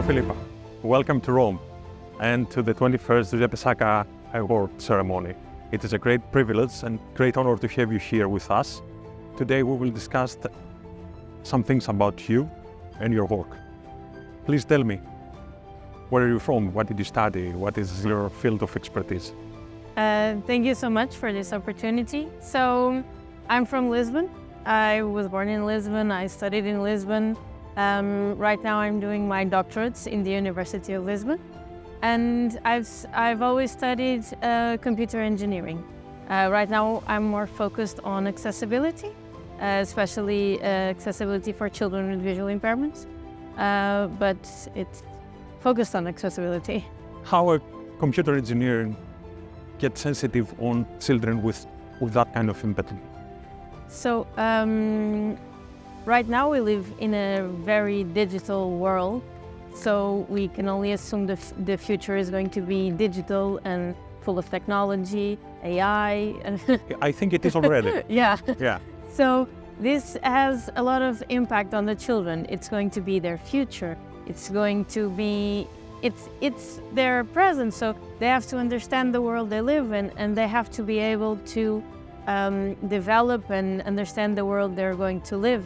Filipa. Welcome to Rome and to the 21st Giuseppe Sciacca award ceremony. It is a great privilege and great honor to have you here with us. Today we will discuss some things about you and your work. Please tell me, where are you from? What did you study? What is your field of expertise? Thank you so much for this opportunity. So, I'm from Lisbon. I was born in Lisbon. I studied in Lisbon. Right now I'm doing my doctorates in the University of Lisbon. And I've always studied computer engineering. Right now I'm more focused on accessibility, especially accessibility for children with visual impairments. But it's focused on accessibility. How a computer engineering gets sensitive on children with that kind of empathy? So, right now we live in a very digital world, so we can only assume the future is going to be digital and full of technology, AI. I think it is already. Yeah. Yeah. So this has a lot of impact on the children. It's going to be their future. It's going to be, it's their present, so they have to understand the world they live in, and they have to be able to develop and understand the world they're going to live.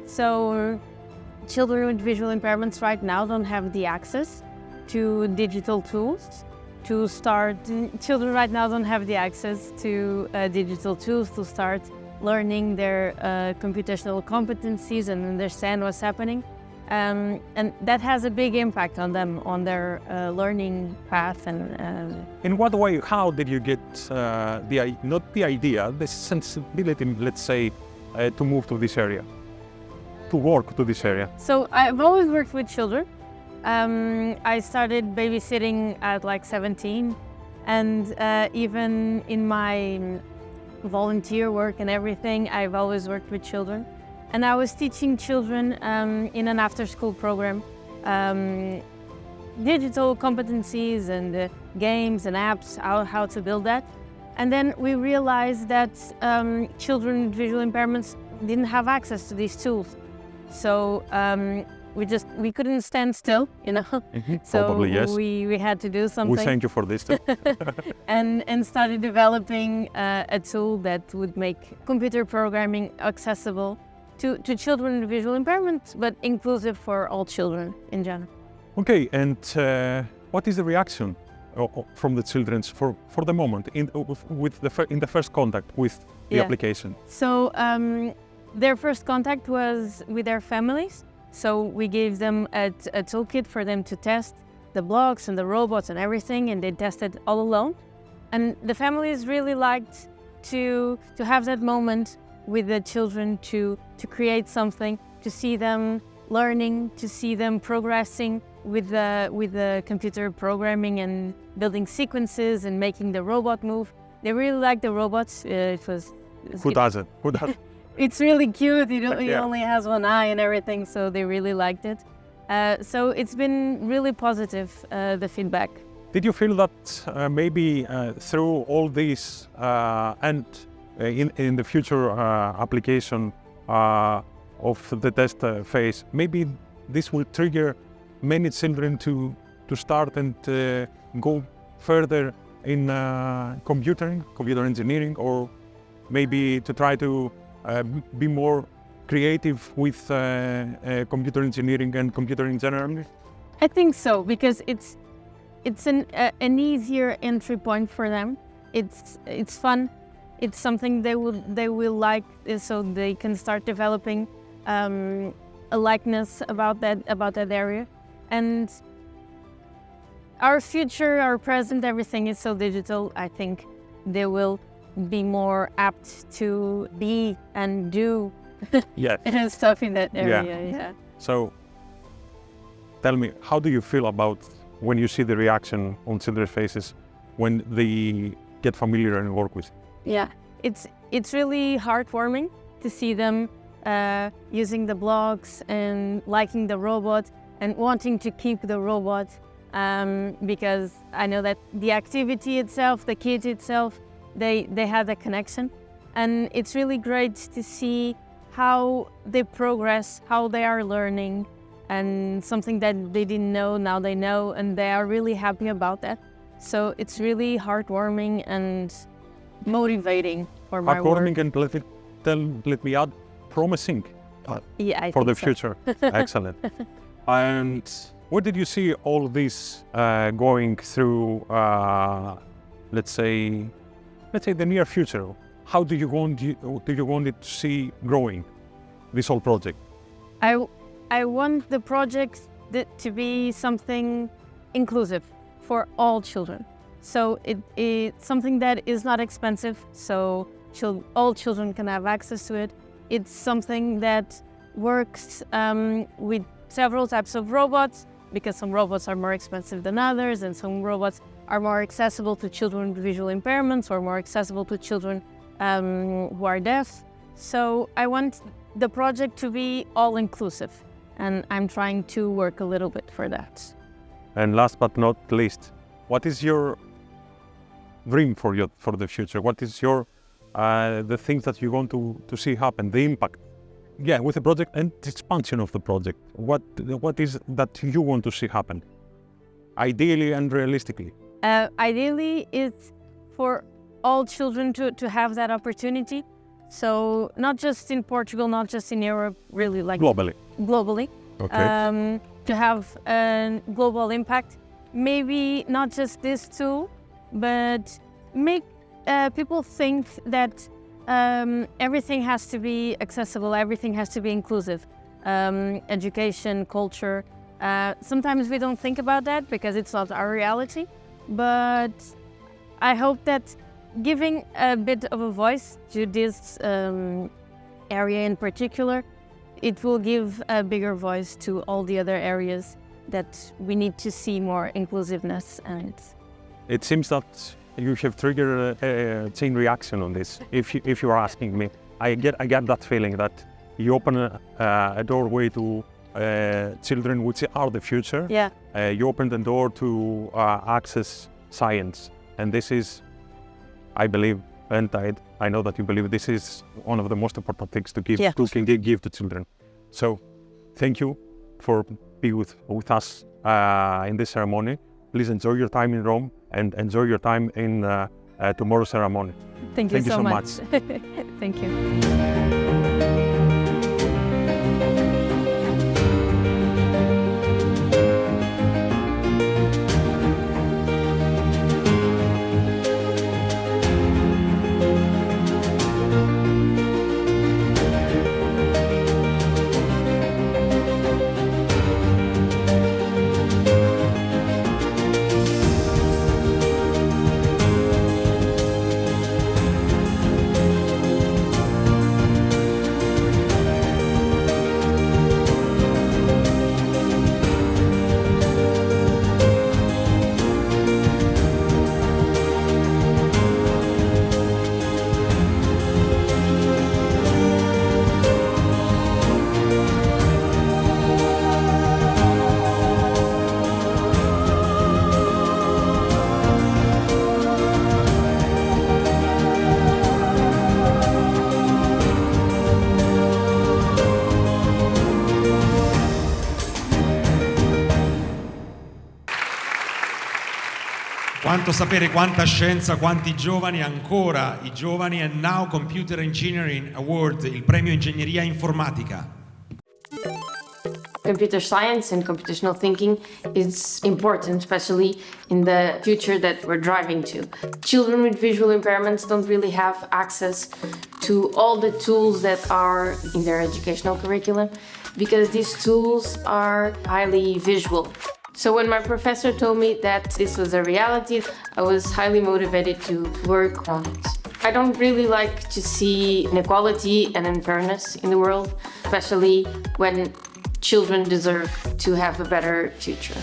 So children with visual impairments right now don't have the access to digital tools to start. Children right now don't have the access to digital tools to start learning their computational competencies and understand what's happening. And that has a big impact on them, on their learning path. And in what way, how did you get not the idea, the sensibility, let's say, to move to this area, to work to this area? So I've always worked with children. I started babysitting at like 17, and even in my volunteer work and everything, I've always worked with children. And I was teaching children in an after-school program, digital competencies and games and apps, how to build that. And then we realized that children with visual impairments didn't have access to these tools. So we couldn't stand still, you know. Mm-hmm. So probably, yes. we had to do something. We thank you for this too. and started developing a tool that would make computer programming accessible to children with visual impairments, but inclusive for all children in general. Okay, and what is the reaction from the children for the moment in the first contact with the application? So their first contact was with their families. So we gave them a toolkit for them to test the blocks and the robots and everything, and they tested all alone. And the families really liked to have that moment with the children to create something, to see them learning, to see them progressing with the computer programming and building sequences and making the robot move. They really liked the robots. Who doesn't? Who doesn't? It's really cute. He only has one eye and everything, so they really liked it. So it's been really positive, the feedback. Did you feel that maybe through all these and in the future application of the test phase, maybe this will trigger many children to start and go further in computer engineering, or maybe to try to be more creative with computer engineering and computer in general? I think so, because it's an easier entry point for them. It's fun. It's something they will like, so they can start developing a likeness about that area. And our future, our present, everything is so digital. I think they will be more apt to be and do stuff in that area. Yeah. So tell me, how do you feel about when you see the reaction on children's faces when they get familiar and work with it? Yeah, it's really heartwarming to see them using the blocks and liking the robot and wanting to keep the robot, because I know that the activity itself, the kit itself, they have a connection, and it's really great to see how they progress, how they are learning, and something that they didn't know, now they know, and they are really happy about that. So it's really heartwarming and motivating for my work. Heartwarming and let me add, promising Yeah, for the future. Excellent. And where did you see all this going through, let's say the near future? How do you want it to see growing, this whole project? I want the project to be something inclusive for all children. So it's something that is not expensive, so all children can have access to it. It's something that works with several types of robots, because some robots are more expensive than others, and some robots are more accessible to children with visual impairments or more accessible to children who are deaf. So I want the project to be all-inclusive, and I'm trying to work a little bit for that. And last but not least, what is your dream for the future? What is your the things that you want to see happen, the impact? Yeah, with the project and the expansion of the project. What is that you want to see happen, ideally and realistically? Ideally, it's for all children to have that opportunity. So not just in Portugal, not just in Europe, really like globally. Okay. To have a global impact. Maybe not just this tool, but make people think that everything has to be accessible, everything has to be inclusive. Education, culture. Sometimes we don't think about that because it's not our reality, but I hope that giving a bit of a voice to this area in particular, it will give a bigger voice to all the other areas that we need to see more inclusiveness. And it seems that you have triggered a chain reaction on this. If you are asking me, I get that feeling that you open a doorway to children which are the future. Yeah. You open the door to access science, and this is, I believe, and I know that you believe, this is one of the most important things to give to children. So, thank you for being with us in this ceremony. Please enjoy your time in Rome and enjoy your time in tomorrow's ceremony. Thank you so much. Thank you. Quanto sapere, quanta scienza, quanti giovani, ancora i giovani. And now Computer Engineering Award, il premio Ingegneria Informatica. Computer science and computational thinking is important, especially in the future that we're driving to. Children with visual impairments don't really have access to all the tools that are in their educational curriculum because these tools are highly visual. So when my professor told me that this was a reality, I was highly motivated to work on it. I don't really like to see inequality and unfairness in the world, especially when children deserve to have a better future.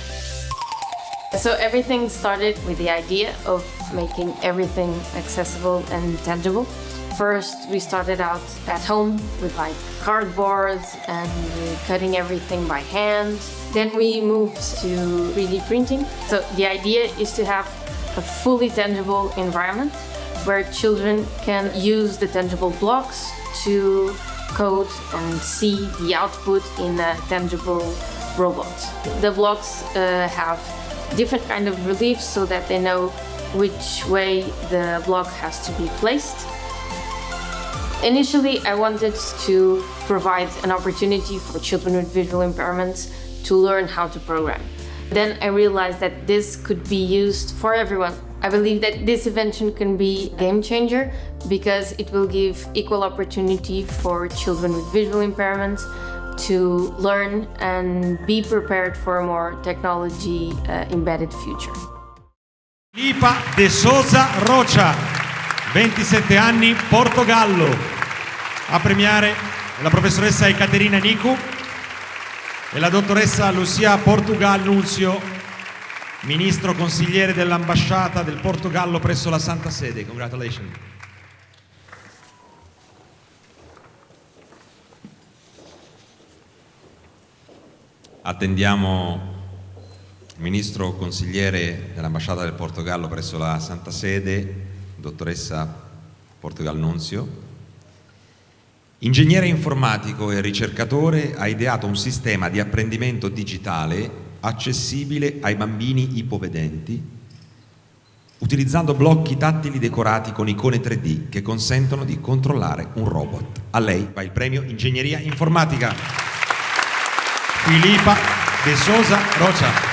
So everything started with the idea of making everything accessible and tangible. First, we started out at home with like cardboard and cutting everything by hand. Then we moved to 3D printing. So the idea is to have a fully tangible environment where children can use the tangible blocks to code and see the output in a tangible robots. The blocks have different kind of reliefs so that they know which way the block has to be placed. Initially, I wanted to provide an opportunity for children with visual impairments to learn how to program. Then I realized that this could be used for everyone. I believe that this invention can be a game changer because it will give equal opportunity for children with visual impairments to learn and be prepared for a more technology embedded future. Filipa de Sousa Rocha, 27 anni, Portogallo. A premiare la professoressa Katerina Nikou e la dottoressa Lucia Portugal Nunzio, ministro consigliere dell'ambasciata del Portogallo presso la Santa Sede. Congratulations. Attendiamo il ministro consigliere dell'ambasciata del Portogallo presso la Santa Sede, dottoressa Portugal Nunzio. Ingegnere informatico e ricercatore, ha ideato un sistema di apprendimento digitale accessibile ai bambini ipovedenti, utilizzando blocchi tattili decorati con icone 3D che consentono di controllare un robot. A lei va il premio Ingegneria Informatica. Filipa de Sousa Rocha.